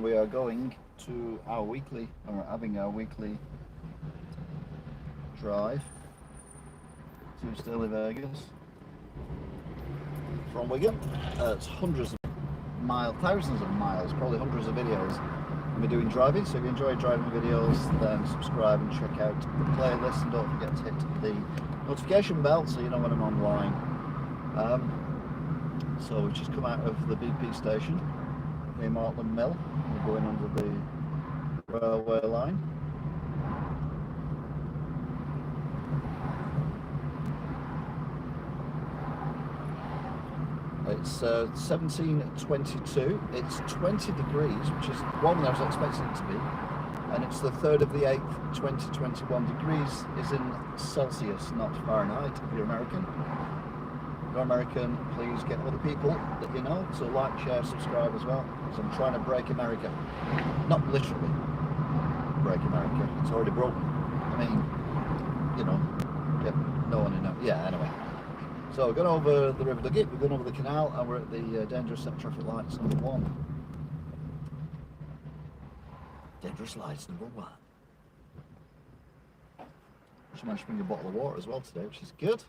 we are going to our weekly, or having our weekly drive to Stirling, Vegas from Wigan. It's hundreds of miles, thousands of miles, probably hundreds of videos we're doing driving. So if you enjoy driving videos, then subscribe and check out the playlist, and don't forget to hit the notification bell so you know when I'm online. So we've just come out of the BP station in Mortland Mill. We're going under the railway line. It's 17:22. It's 20 degrees, which is warmer than I was expecting it to be. And it's the 3rd of the 8th, 2021. Degrees is in Celsius, not Fahrenheit, if you're American. If you're American, please get other people that you know to like, share, subscribe as well. Because I'm trying to break America. Not literally break America. It's already broken. I mean, you know, yeah, no one knows. Yeah, anyway. So we're going over the River Dugget, we're going over the canal, and we're at the dangerous set traffic lights number 1. Dangerous lights number 1. She managed to bring a bottle of water as well today, which is good.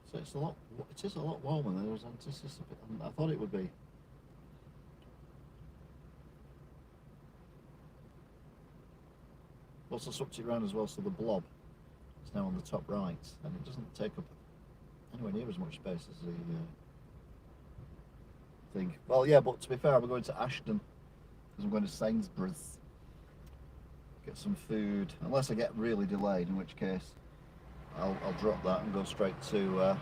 So it is a lot warmer than I was anticipating. I thought it would be. Also swapped it around as well, so the blob is now on the top right, and it doesn't take up anywhere near as much space as the thing. Well, yeah, but to be fair, we're going to Ashton because I'm going to Sainsbury's, get some food, unless I get really delayed, in which case I'll drop that and go straight to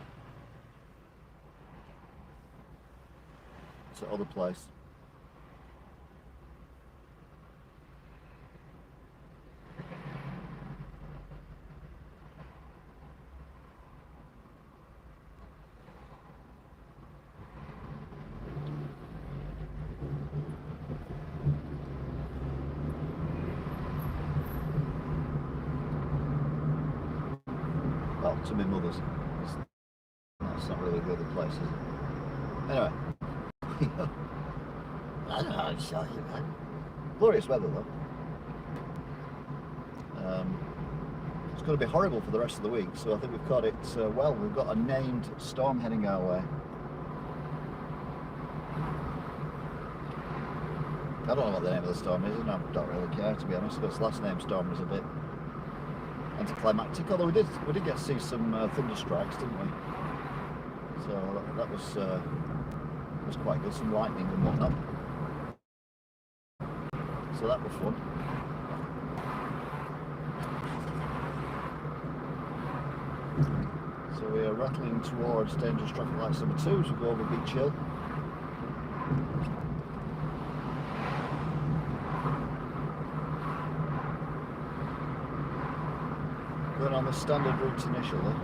other place. To my mother's. That's not really the other place, is it? Anyway. I don't know how to show you, man. Glorious weather, though. It's going to be horrible for the rest of the week, so I think we've got it well. We've got a named storm heading our way. I don't know what the name of the storm is, and I don't really care, to be honest, because last name storm was a bit anticlimactic, although we did get to see some thunder strikes, didn't we? So that was quite good, some lightning and whatnot. So that was fun. So we are rattling towards dangerous traffic lights number 2 as we go over Beach Hill. Going on the standard route initially,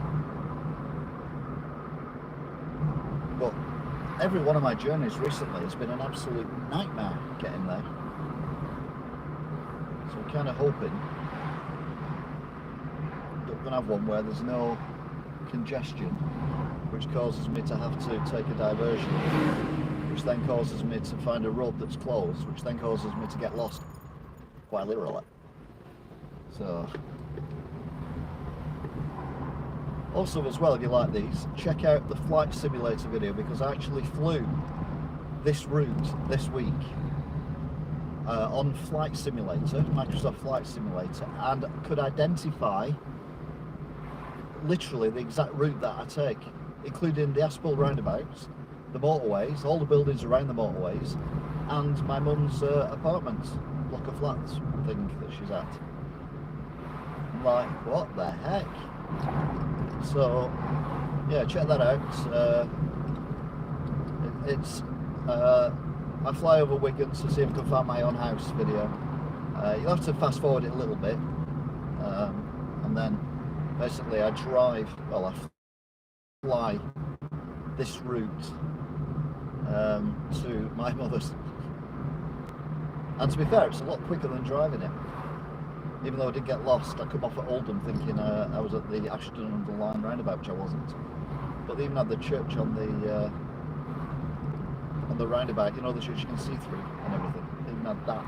but every one of my journeys recently has been an absolute nightmare getting there. So I'm kind of hoping that we're going to have one where there's no congestion, which causes me to have to take a diversion, which then causes me to find a road that's closed, which then causes me to get lost, quite literally. So. Also as well, if you like these, check out the flight simulator video, because I actually flew this route this week on Flight Simulator, Microsoft Flight Simulator, and could identify literally the exact route that I take, including the Aspel roundabouts, the motorways, all the buildings around the motorways, and my mum's apartment, block of flats thing that she's at. I'm like, what the heck? So yeah, check that out. I fly over Wigan to see if I can find my own house video. You'll have to fast forward it a little bit, and then basically I drive, well, I fly this route to my mother's, and to be fair, it's a lot quicker than driving it. Even though I did get lost, I come off at Oldham thinking I was at the Ashton-under-Lyne roundabout, which I wasn't. But they even had the church on the roundabout, you know, the church you can see through and everything. They even had that.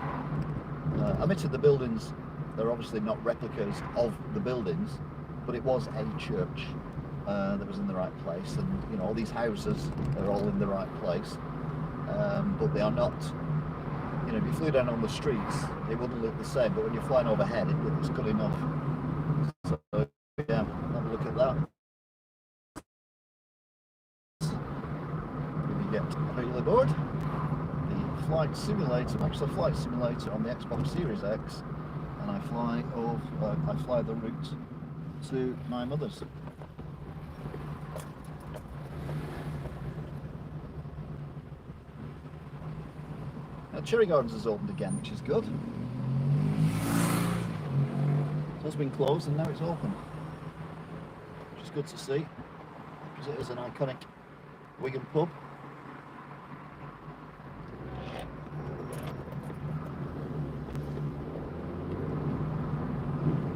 Admitted the buildings, they're obviously not replicas of the buildings, but it was a church that was in the right place, and you know, all these houses are all in the right place, but they are not. You know, if you flew down on the streets, it wouldn't look the same, but when you're flying overhead, it looks good enough. So, yeah, have a look at that. If you get available aboard, the flight simulator, Microsoft Flight Simulator on the Xbox Series X, and I fly the route to my mother's. Cherry Gardens has opened again, which is good. It has been closed and now it's open, which is good to see, because it is an iconic Wigan pub.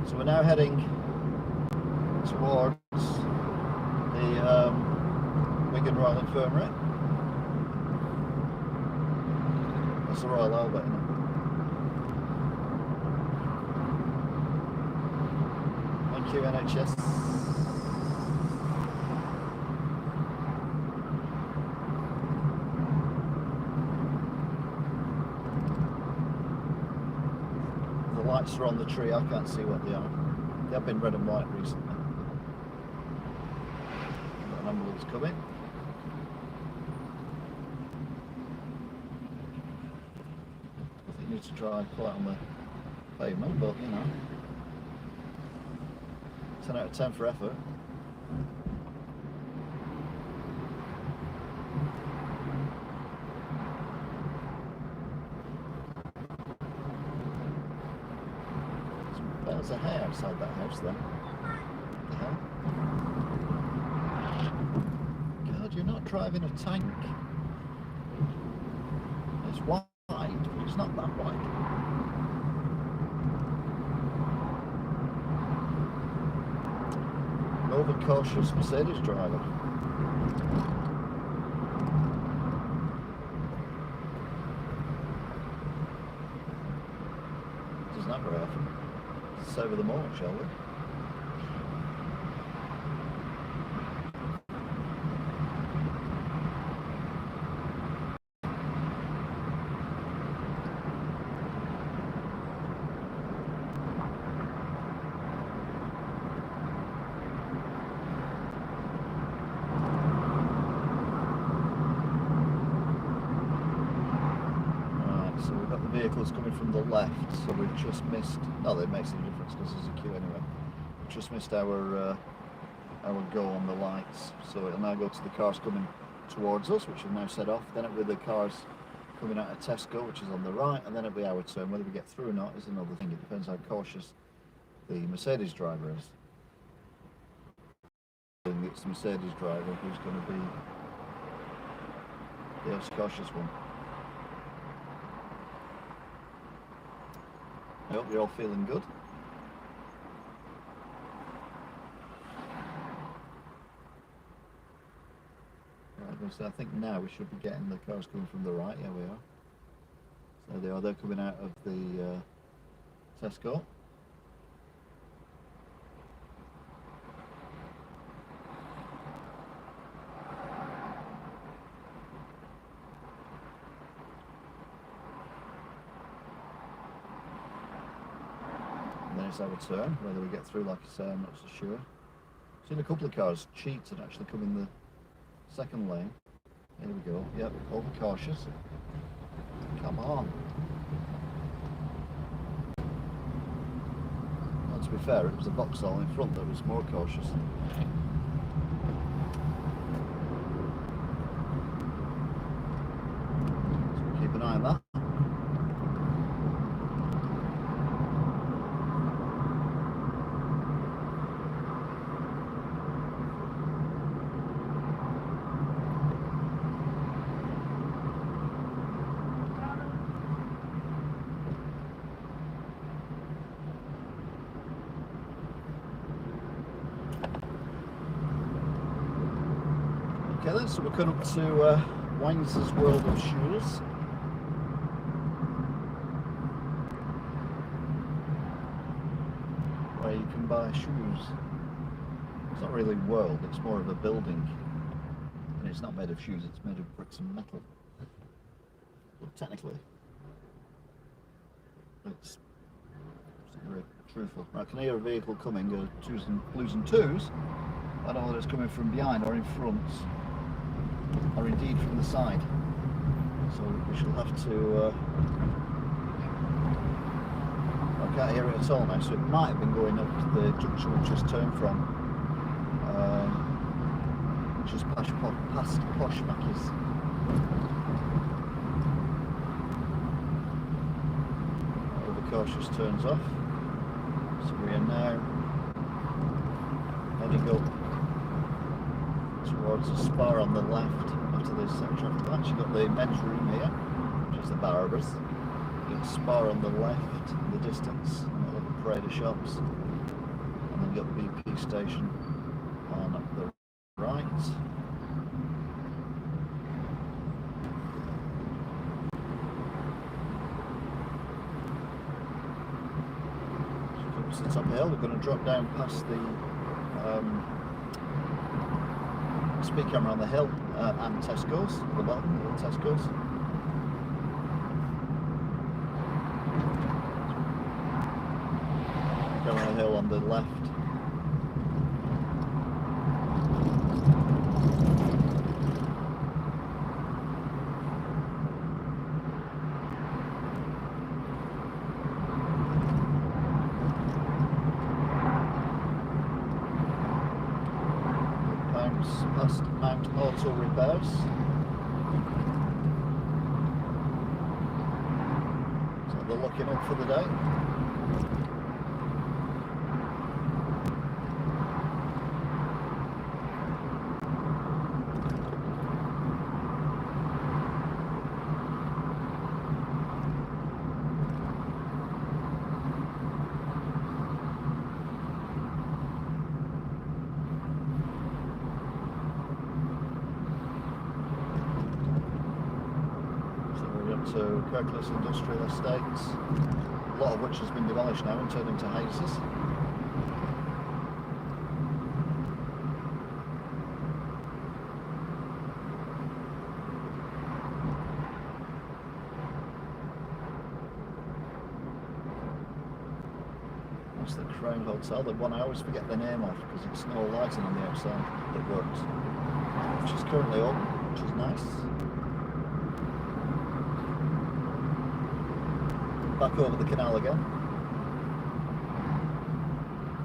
So we're now heading towards the Wigan Royal Infirmary. That's the Royal Albert, isn't it? Thank you, NHS. The lights are on the tree, I can't see what they are. They have been red and white recently. Got an ambulance coming. To drive quite on the pavement, but you know, 10 out of 10 for effort. There's a hair outside that house then. What the hell? God, you're not driving a tank. It's wide. It's not that wide. An overcautious Mercedes driver. Doesn't happen very often. Let's savour the moment, shall we? Vehicles coming from the left, so we've just missed. No, that makes any difference because there's a queue anyway. We've just missed our go on the lights, so it'll now go to the cars coming towards us, which have now set off. Then it'll be the cars coming out of Tesco, which is on the right, and then it'll be our turn. Whether we get through or not is another thing. It depends how cautious the Mercedes driver is. It's the Mercedes driver who's going to be the most cautious one. I hope you're all feeling good. Right, so I think now we should be getting the cars coming from the right. Yeah, we are. So they are. They're coming out of the Tesco. It's our turn. Whether we get through, like I say, I'm not so sure. I've seen a couple of cars cheat and actually come in the second lane. Here we go. Yep, overcautious. Come on. Well, to be fair, it was the Vauxhall in front that was more cautious. So keep an eye on that. Okay then, so we're coming up to Wines' World of Shoes. Where you can buy shoes. It's not really world, it's more of a building. And it's not made of shoes, it's made of bricks and metal. Well, technically, it's very truthful. I can hear a vehicle coming, twos and blues and twos. I don't know whether it's coming from behind or in front, or indeed from the side. So we shall have to. I can't hear it at all now, so it might have been going up the junction we just turned from, which is past Poshmackers. Overcautious turns off, so we are now heading up towards the spa on the left after this traffic light. You've got the men's room here, which is the barbers. You've got the spa on the left in the distance, and a little parade of shops, and then you've got the BP station on the right. To the top of the hill, we're going to drop down past the speed camera on the hill and Tesco's, the bottom, the Tesco's. Camera on the hill on the left. Past Mount Auto Repairs. So they're looking up for the day. To Kirklees Industrial Estates, a lot of which has been demolished now and turned into houses. That's the Crown Hotel, the one I always forget the name of because it's no lighting on the outside that works, which is currently open, which is nice. Back over the canal again.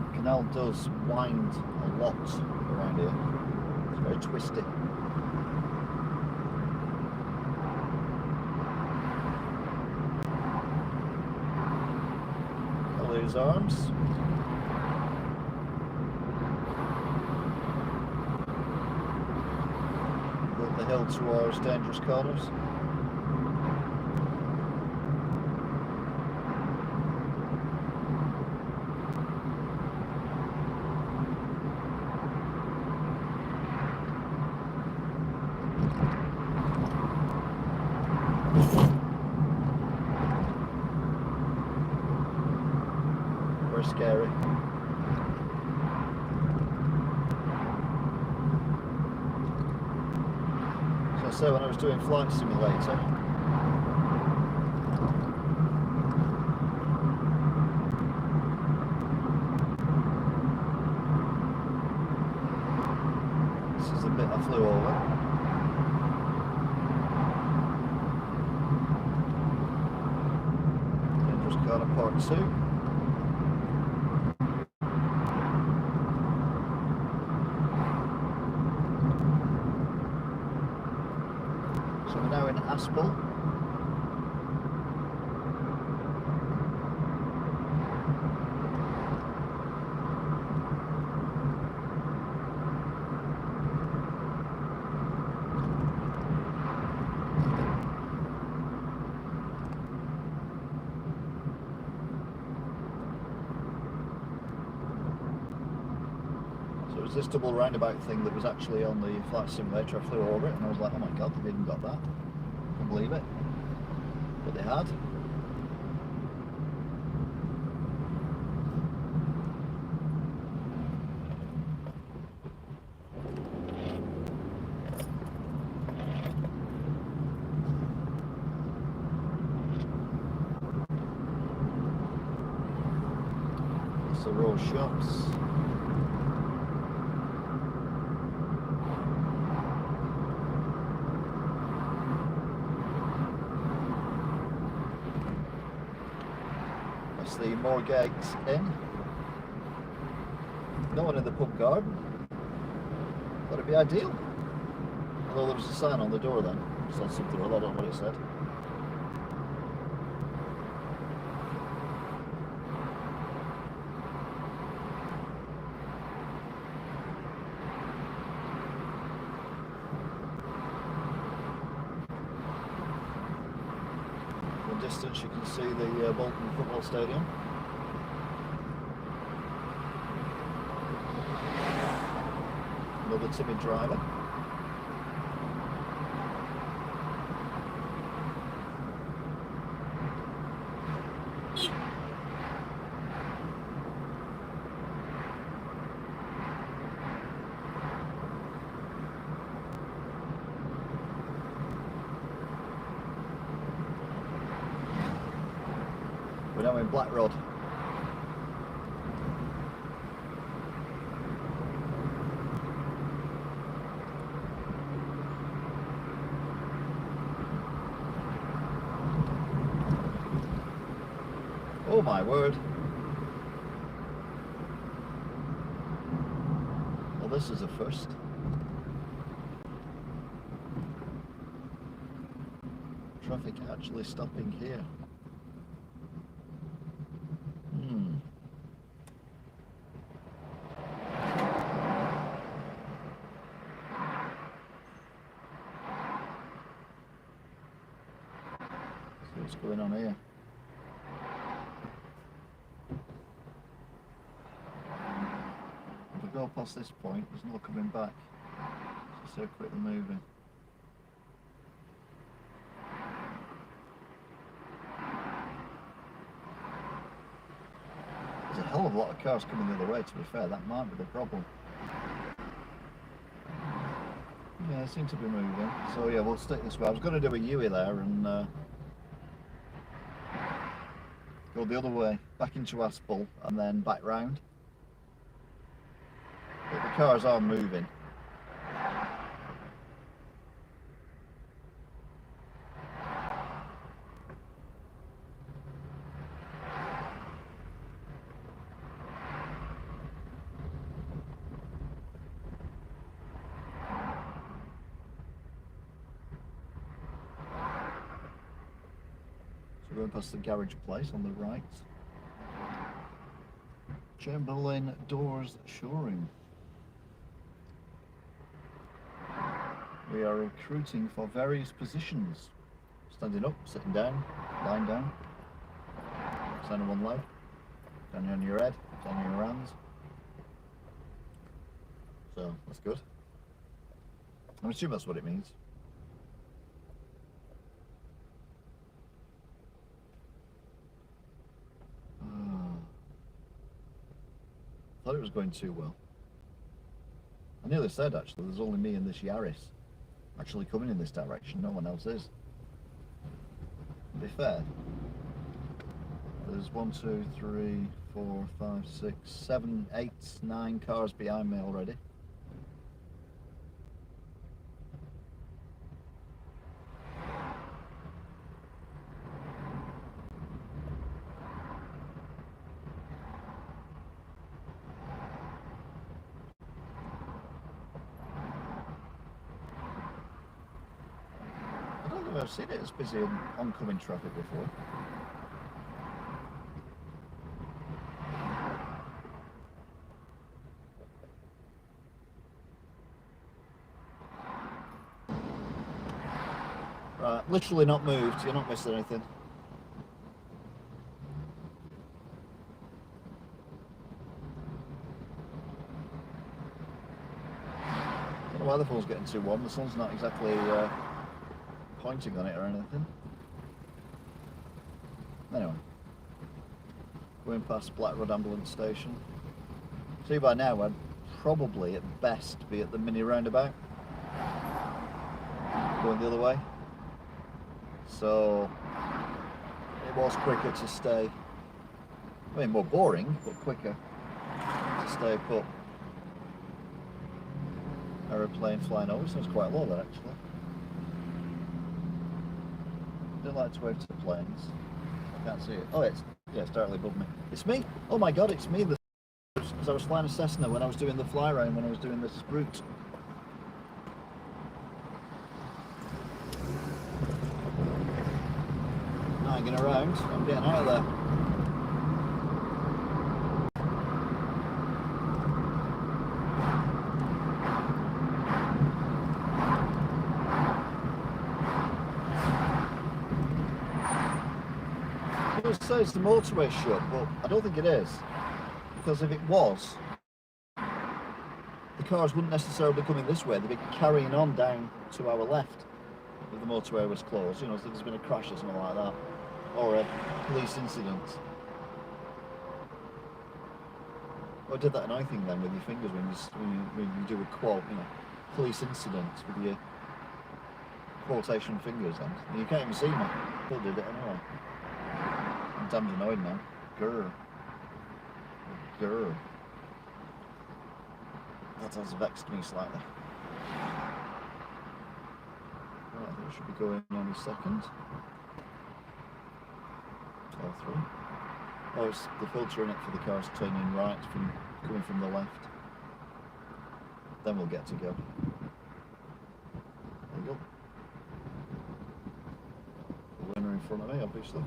The canal does wind a lot around here. It's very twisty. Ellie's Arms. Up the hill towards Dangerous Corners. Very scary. So I say when I was doing Flight Simulator, this is the bit I flew over. Part 2. So we're now in Aspel. So it was this double roundabout thing that was actually on the flight simulator. I flew over it and I was like, oh my god, they've even got that. I can't believe it. But they had. That's the row of shops. That's the Moorgate Inn. No one in the pub garden. Thought it'd be ideal. Although there was a sign on the door then. It's not something, I don't know what it said. In the distance you can see the Bolton football stadium. Another timid driver. We're now in Black Rod. Oh my word. Well, this is a first. Traffic actually stopping here. See what's going on here. If we go past this point, there's no coming back. So circuit the moving. There's a hell of a lot of cars coming the other way, to be fair. That might be the problem. Yeah, they seem to be moving. So yeah, we'll stick this way. I was going to do a U-ey there and go the other way, back into Aspel and then back round. But the cars are moving. Going past the garage place on the right. Chamberlain Doors Showroom. We are recruiting for various positions. Standing up, sitting down, lying down. Standing on one leg. Standing on your head, standing on your hands. So, that's good. I'm assuming that's what it means. Thought it was going too well. I nearly said actually there's only me and this Yaris actually coming in this direction, no one else is. To be fair, there's 1, 2, 3, 4, 5, 6, 7, 8, 9 cars behind me already. I've seen it as busy on oncoming traffic before. Right, literally not moved, you're not missing anything. The weatherfall's getting too warm. The sun's not exactly pointing on it or anything. Anyway, going past Black Road Ambulance Station. See, by now I'd probably at best be at the mini roundabout, going the other way. So it was quicker to stay, I mean more boring, but quicker to stay put. Aeroplane flying over, sounds quite low there actually. Don't like to wave to planes. I can't see it. Oh, it's directly above me. It's me! Oh my god, it's me! Because I was flying a Cessna when I was doing the fly round, when I was doing this route. Hanging around, I'm getting out of there. It says the motorway shut, but I don't think it is. Because if it was, the cars wouldn't necessarily be coming this way, they'd be carrying on down to our left if the motorway was closed, you know, so there's been a crash or something like that, or a police incident. Or I did that annoying thing then with your fingers when you do a quote, you know, police incident with your quotation fingers, and you can't even see me, still did it anyway. I'm damned annoyed now. Grr. Grr. That has vexed me slightly. Right, I think we should be going any second. L3. Oh, it's the filter in it for the cars turning right from coming from the left. Then we'll get to go. There you go. The winner in front of me, obviously.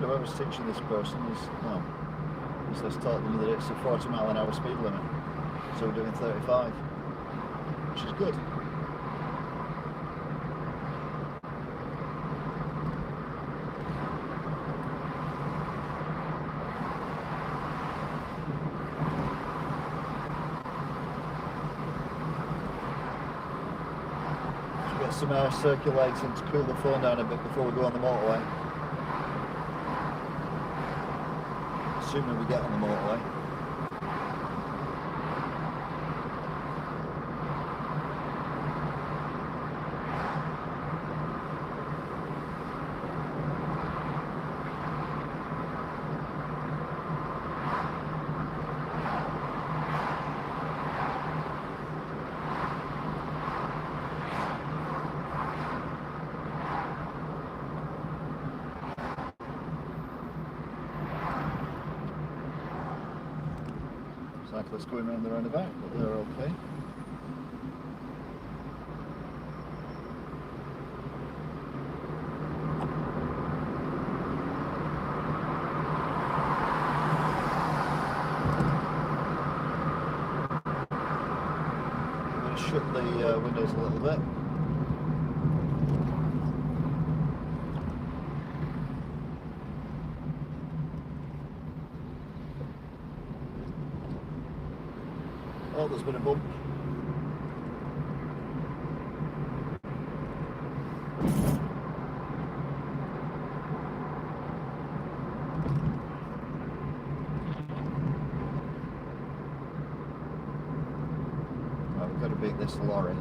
Whoever's teaching this person is, well, he says taught them that it's a 40 mile an hour speed limit, so we're doing 35, which is good. Should get some air circulating to cool the phone down a bit before we go on the motorway. Assuming we get on the motorway. Cyclists going around the roundabout, but they're okay. I'm going to shut the windows a little bit. Oh, there's been a bump. Right, we've got to beat this lorry.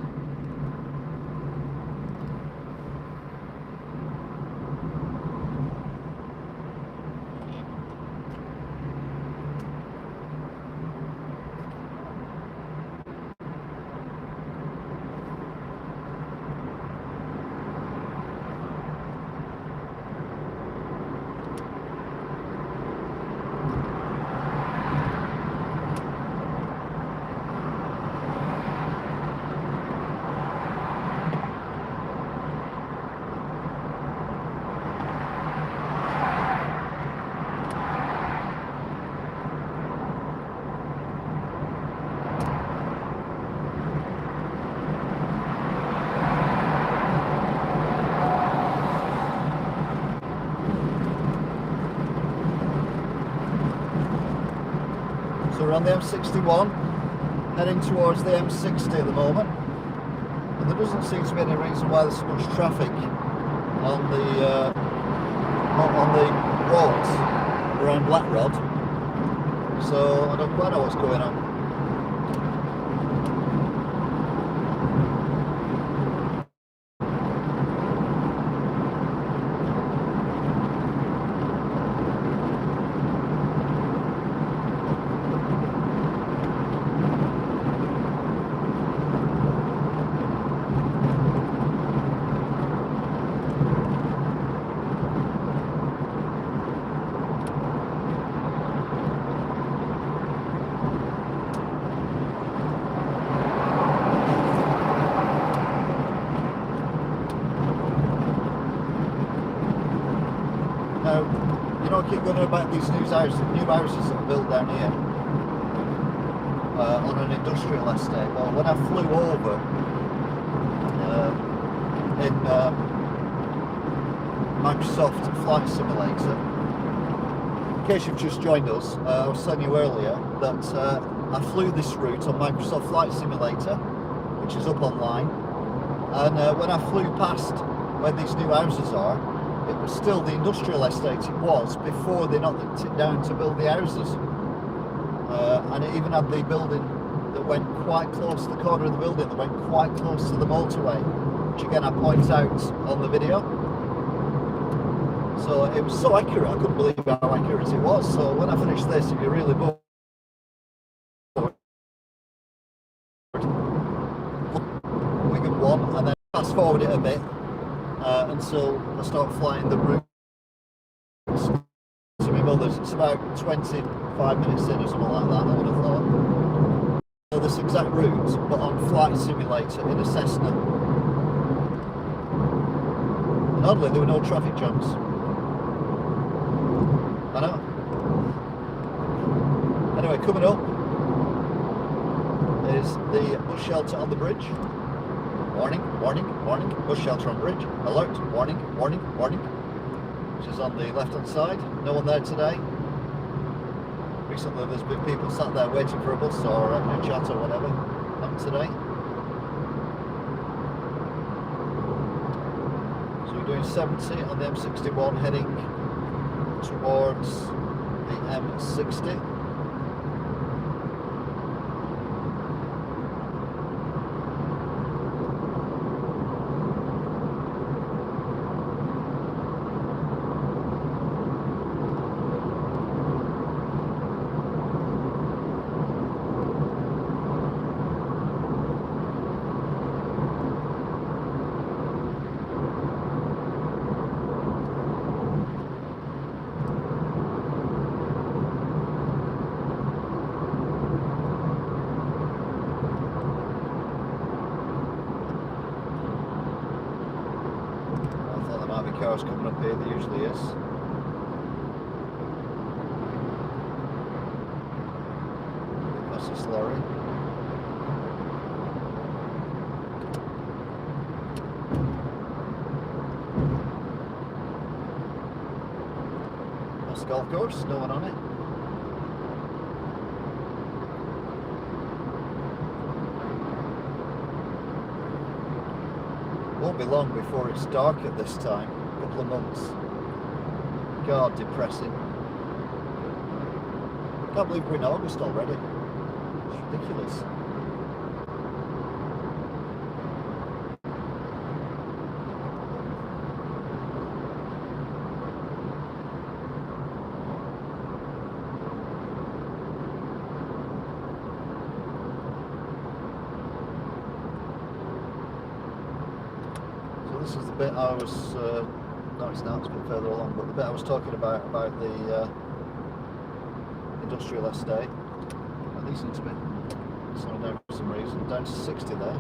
So we're on the M61, heading towards the M60 at the moment. And there doesn't seem to be any reason why there's so much traffic on the roads around Blackrod. So I don't quite know what's going on. Now, you know, I keep going on about these new houses that are built down here on an industrial estate. Well, when I flew over in Microsoft Flight Simulator, in case you've just joined us, I was telling you earlier that I flew this route on Microsoft Flight Simulator, which is up online, and when I flew past where these new houses are, it was still the industrial estate it was before they knocked it down to build the houses. And it even had the building that went quite close to the corner of the building, that went quite close to the motorway, which again I point out on the video. So it was so accurate, I couldn't believe how accurate it was. So when I finish this, if you're really bored, Wigan 1, and then fast forward it a bit until I start flying the route to my mother's. It's about 25 minutes in or something like that, I would have thought. So this exact route, but on Flight Simulator in a Cessna. And oddly, there were no traffic jams. I know. Anyway, coming up is the bus shelter on the bridge. Warning, warning, warning, bus shelter on bridge. Alert, warning, warning, warning. Which is on the left hand side. No one there today. Recently there's been people sat there waiting for a bus or having a chat or whatever. Not today. So we're doing 70 on the M61 heading towards the M60. Cars coming up here, there usually is. That's this lorry. That's the golf course, no one on it. Won't be long before it's dark at this time. Couple of months. God, depressing. Can't believe we're in August already. It's ridiculous. So this is the bit I was no, it's not, it's a bit further along, but the bit I was talking about the industrial estate, these seem to be slowing down for some reason, down to 60 there.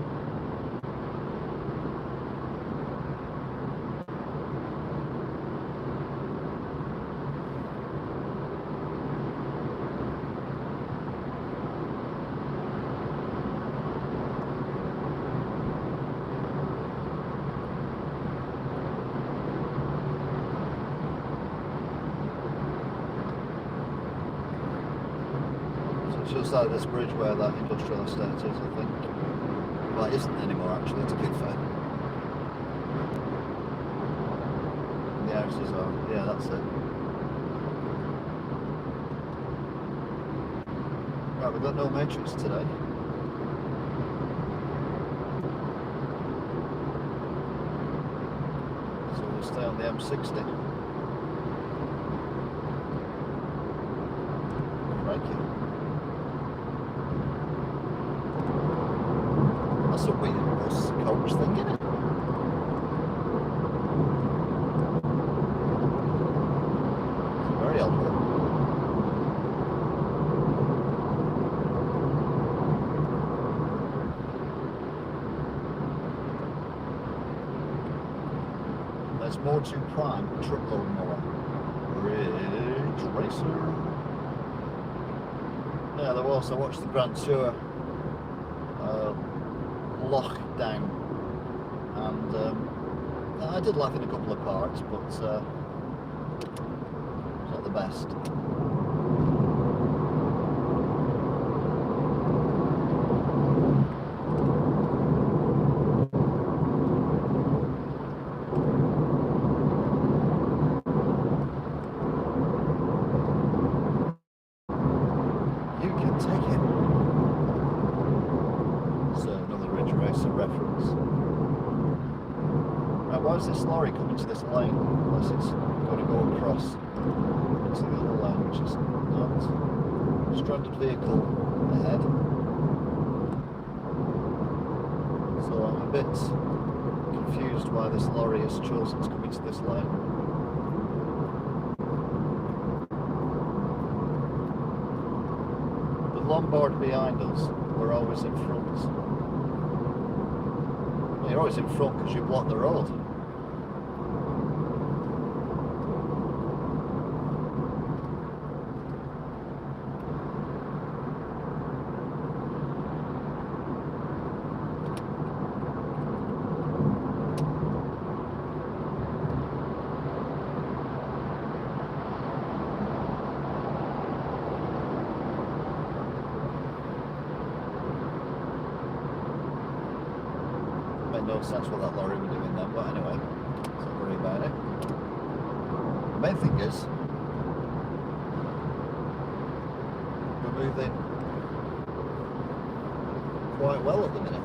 just like this bridge where that industrial estate is, I think. Well, it isn't anymore, actually, to be fair. The houses are, yeah, that's it. Right, we've got no matrix today. So we'll stay on the M60. Crikey. That's a weird bus coach thing, isn't it? It's a very old one. There's more to prime truckload mower. Ridge Racer. Yeah, there was. I watched the Grand Tour lockdown, and I did laugh in a couple of parts, but it's not the best. You can take it. So another Ridge Racer reference. Right, why is this lorry coming to this lane unless it's going to go across into the other lane, which is not? Stranded vehicle ahead. So I'm a bit confused why this lorry has chosen to come into this lane. The Lombard behind us, we're always in front. Well, you're always in front because you block the road. Made no sense what that lorry was doing then, but anyway, don't worry about it. The main thing is, we're moving quite well at the minute.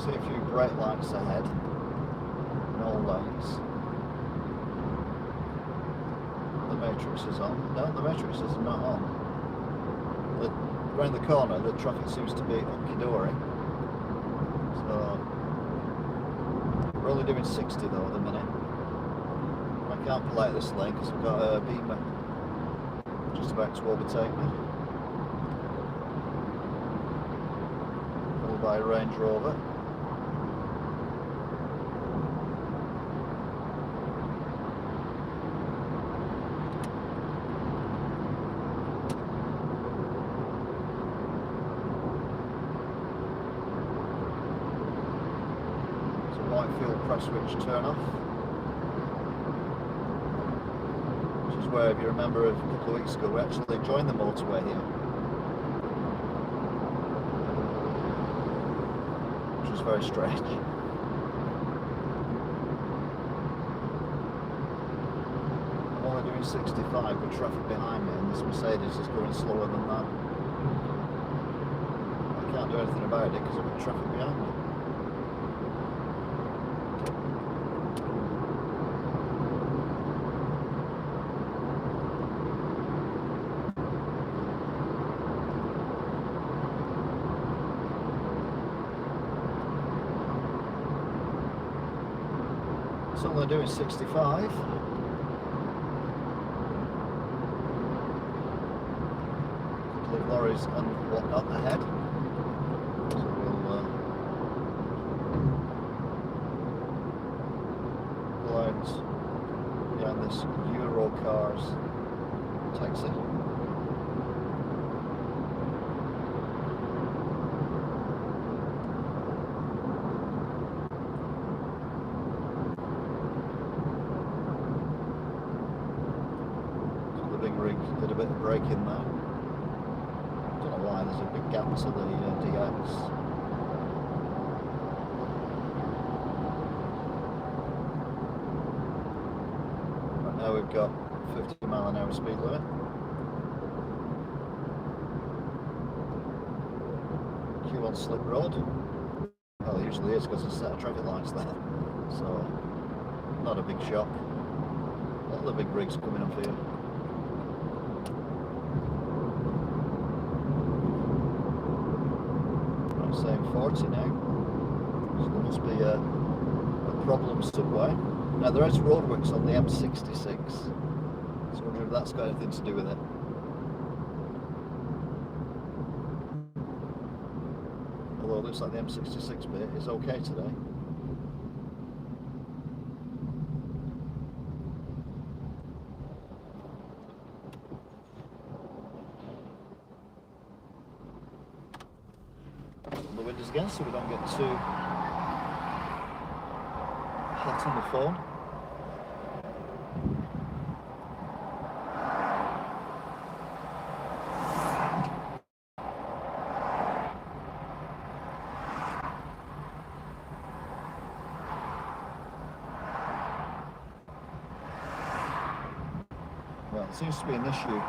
See a few brake lights ahead in all lanes. The matrix is on. No, the matrix is not on. Around the corner, the traffic seems to be hunky-dory. So we're only doing 60 though at the minute. I can't pull out this lane because I've got a Beamer just about to overtake me. Followed by a Range Rover. Whitefield press switch turn off, which is where, if you remember, a couple of weeks ago we actually joined the motorway here, which was very strange. I'm only doing 65 with traffic behind me, and this Mercedes is going slower than that. I can't do anything about it because I've got traffic behind me. It's only doing 65. lorries and whatnot ahead. So we'll go out behind this Eurocars taxi. The big rig did a bit of braking there. Don't know why, there's a big gap to the DX. Right now we've got 50 mph speed limit. Queue on slip road. Well, it usually is because there's a set of traffic lights there. So, not a big shock. All the big rigs coming up here. Saying 40 now, so there must be a problem somewhere. Now there is roadworks on the M66, so I wonder if that's got anything to do with it. Although it looks like the M66 bit is okay today. The windows again so we don't get too hot on the phone. Well, it seems to be an issue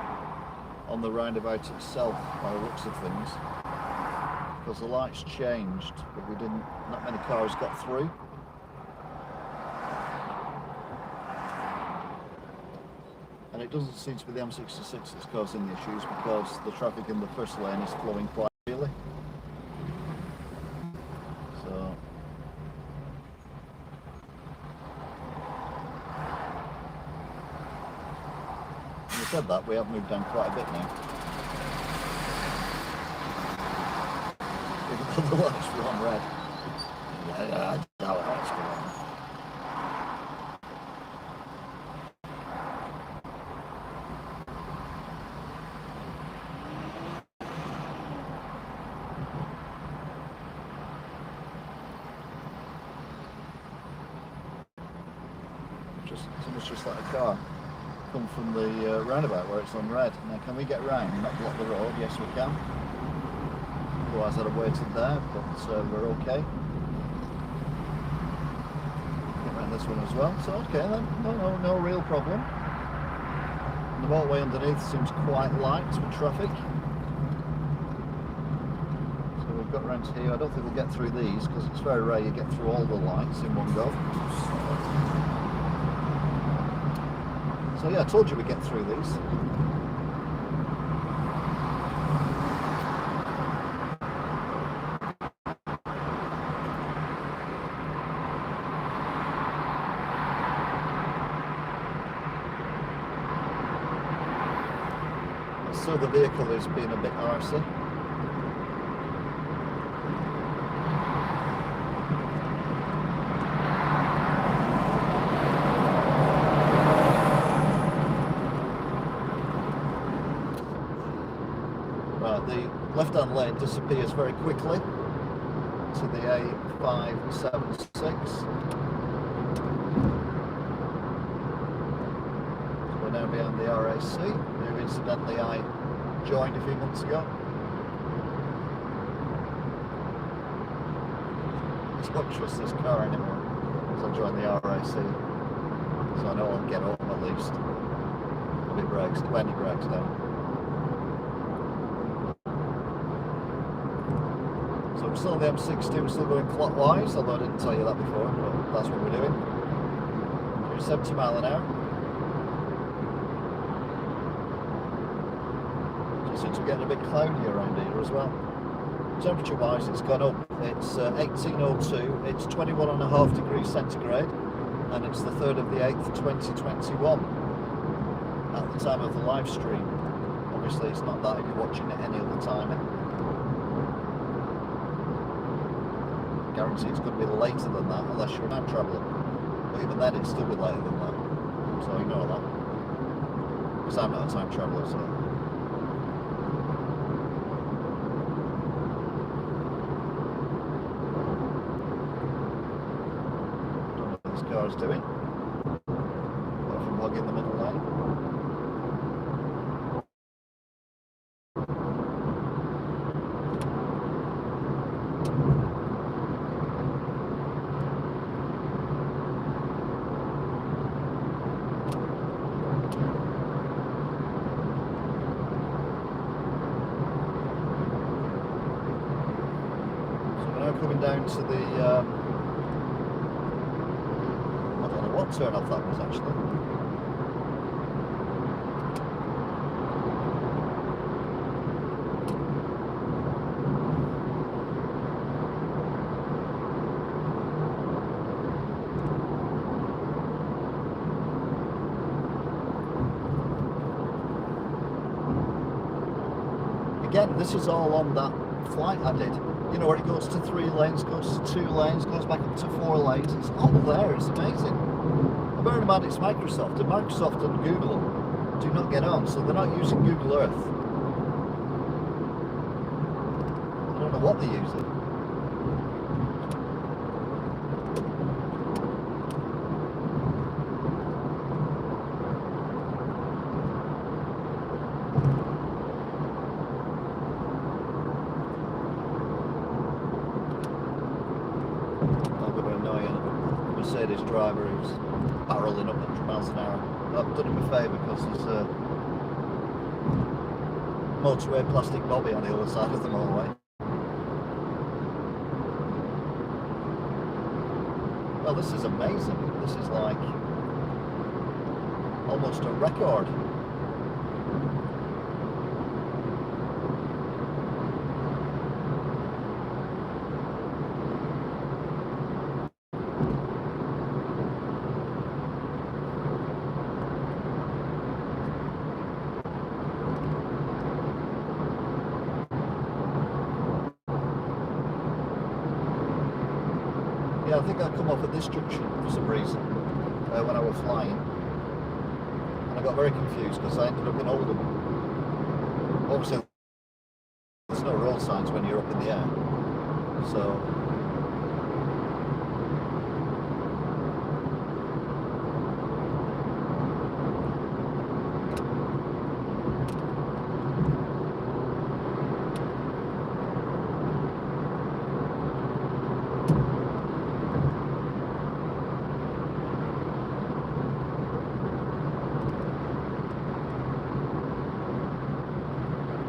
on the roundabout itself by the looks of things, because the lights changed, but not many cars got through. And it doesn't seem to be the M66 that's causing the issues, because the traffic in the first lane is flowing quite freely. So, having said that, we have moved down quite a bit now. The lights were on red. Yeah, I doubt that's going on. It's just like a car come from the roundabout where it's on red. Now, can we get round and not block the road? Yes, we can. Otherwise I'd have waited there, but we're okay. Get around this one as well, so okay then, no real problem. And the motorway underneath seems quite light with traffic. So we've got around here. I don't think we'll get through these because it's very rare you get through all the lights in one go. So yeah, I told you we'd get through these. So the vehicle is being a bit arsey. Right, the left-hand lane disappears very quickly to the A576. So we're now behind the RAC, who incidentally I joined a few months ago. I don't trust this car anymore because I joined the RAC, so I know I'll get home at least. When it breaks down. So we're still on the M60, we're still going clockwise, although I didn't tell you that before, but that's what we're doing. Doing 70 mph. Seems to be getting a bit cloudy around here as well. Temperature wise it's gone up, it's 1802, it's 21.5 degrees centigrade, and it's the 3rd of the 8th 2021 at the time of the live stream. obviously it's not that if you're watching it any other time. I guarantee it's going to be later than that unless you're a time traveller. But even then it's still be later than that. So ignore that. Because I'm not a time traveller, so. Don't know what this car is doing. Apart from hogging the middle lane. Coming down to the, I don't know what turn off that was actually. Again, this is all on that flight I did. You know, where it goes to 3 lanes, goes to 2 lanes, goes back up to 4 lanes. It's all there, it's amazing. And bearing in mind it's Microsoft, and Microsoft and Google do not get on, so they're not using Google Earth. I don't know what they're using. Mercedes driver who's barrelling up 100 miles an hour. I've done him a favour because there's a motorway plastic bobby on the other side of the motorway. Well, this is amazing. This is like almost a record. Yeah, I think I come off at this junction for some reason when I was flying, and I got very confused because I ended up in Oldham. Obviously, there's no road signs when you're up in the air, so.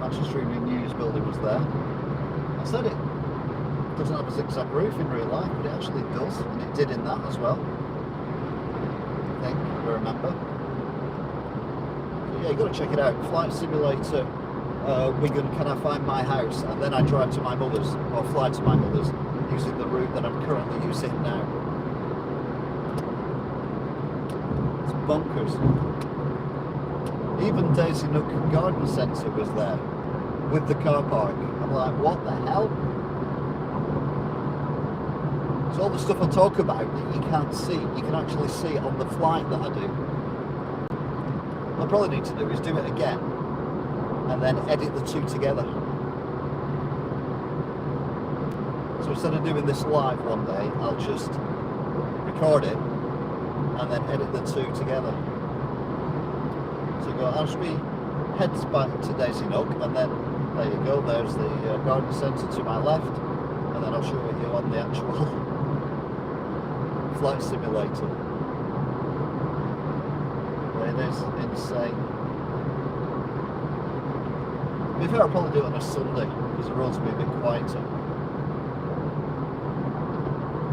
Manchester Evening News building was there. I said it doesn't have a zigzag roof in real life, but it actually does, and it did in that as well. I think, if I remember. So yeah, you've got to check it out. Flight Simulator, Wigan, Can I Find My House? And then I drive to my mother's, or fly to my mother's, using the route that I'm currently using now. It's bonkers. Even Daisy Nook Garden Centre was there with the car park. I'm like, what the hell? So all the stuff I talk about that you can't see, you can actually see it on the flight that I do. What I probably need to do is do it again and then edit the two together. So instead of doing this live one day, I'll just record it and then edit the two together. So go, as we head back to Daisy Nook, and then there you go, there's the garden centre to my left, and then I'll show you on the actual flight simulator. It is insane. To be fair, I'll probably do it on a Sunday because the roads will be a bit quieter.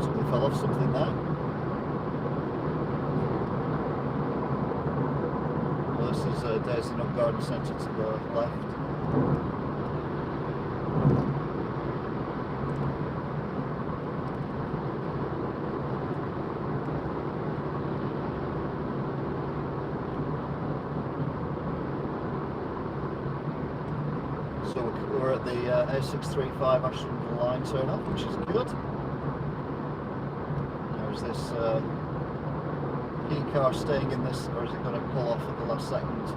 Somebody fell off something there. Well, this is Daisy Nook Garden Centre to the left. So we're at the A635 Ashton line turn off, which is good. There's this car staying in this, or is it going to pull off at the last second,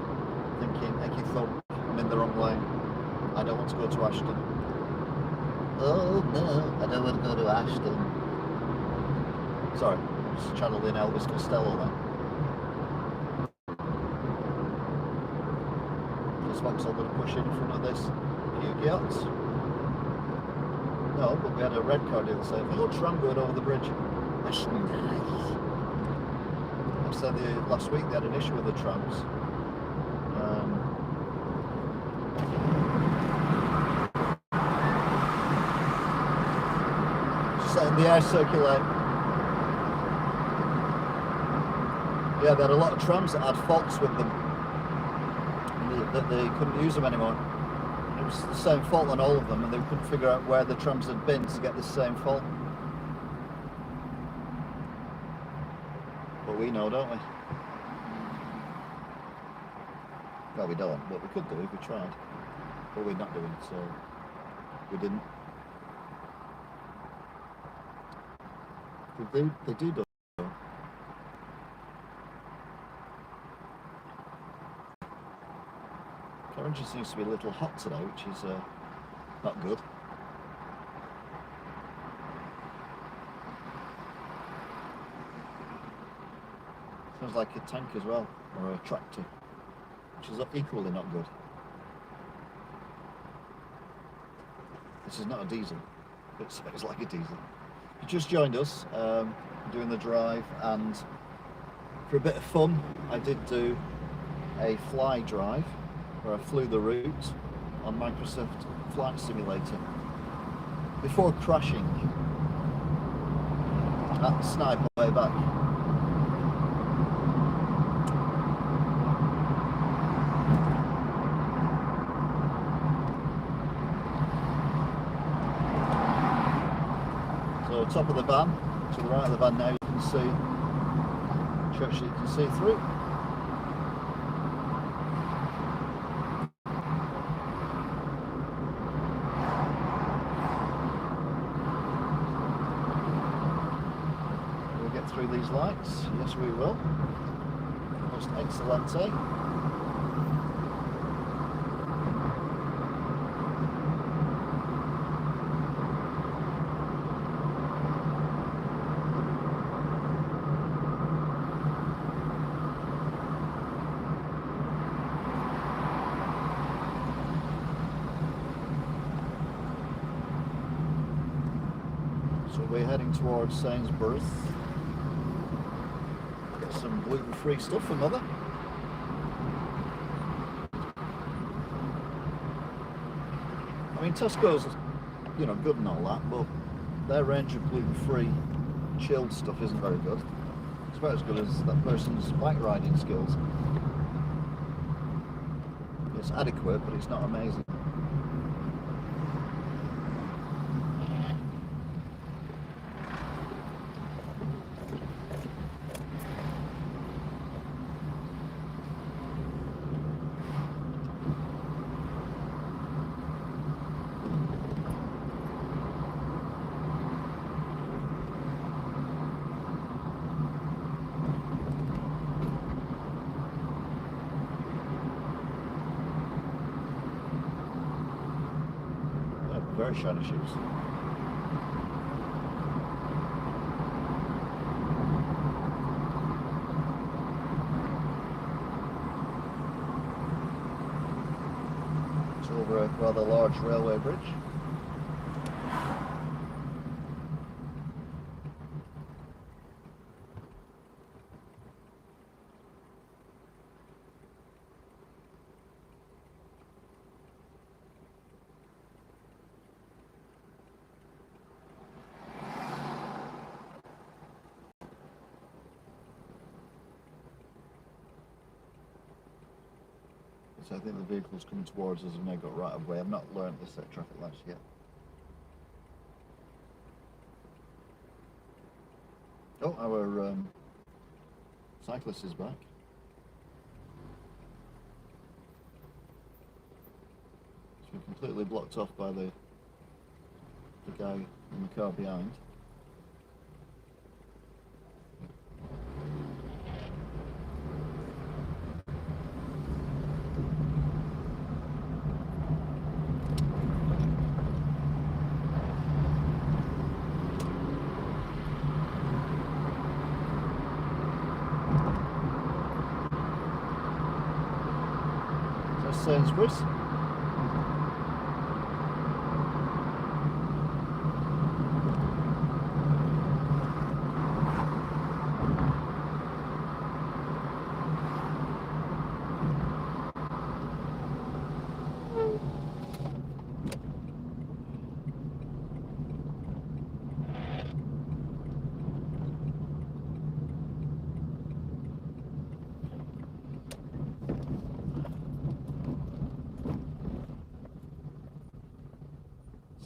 thinking, Ecky thump, I'm in the wrong lane, I don't want to go to Ashton. Oh no, I don't want to go to Ashton. Sorry, just channeling Elvis Costello then. This Vauxhall going to push in front of this Peugeot. No, but we had a red car do the same thing. Oh, tram going over the bridge. Ashton, nice. I said last week they had an issue with the trams. Just letting the air circulate. Yeah, they had a lot of trams that had faults with them, that they couldn't use them anymore. It was the same fault on all of them, and they couldn't figure out where the trams had been to get the same fault. But we know, don't we? Well, we don't, but we could do if we tried. But we're not doing, so we didn't. They do. Car engine seems to be a little hot today, which is not good. Sounds like a tank as well, or a tractor, which is equally not good. This is not a diesel, but it sounds like a diesel. You just joined us, doing the drive, and for a bit of fun, I did do a fly drive, where I flew the route on Microsoft Flight Simulator before crashing at Snipe way back. So top of the van, to the right of the van now you can see church that you can see through. We'll get through these lights, yes we will. Most excelente. So we're heading towards Sainsbury's. Get some gluten-free stuff for Mother. I mean, Tesco's, you know, good and all that, but their range of gluten-free chilled stuff isn't very good. It's about as good as that person's bike riding skills. It's adequate, but it's not amazing. Very shiny shoes. It's over a rather large railway bridge. So I think the vehicle's coming towards us and now got right of way. I've not learnt this set traffic lights yet. Oh, our cyclist is back. So we can completely blocked off by the guy in the car behind. Sainsbury's.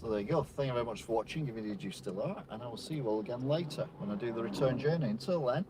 So there you go. Thank you very much for watching, if indeed you still are, and I will see you all again later when I do the return journey. Until then,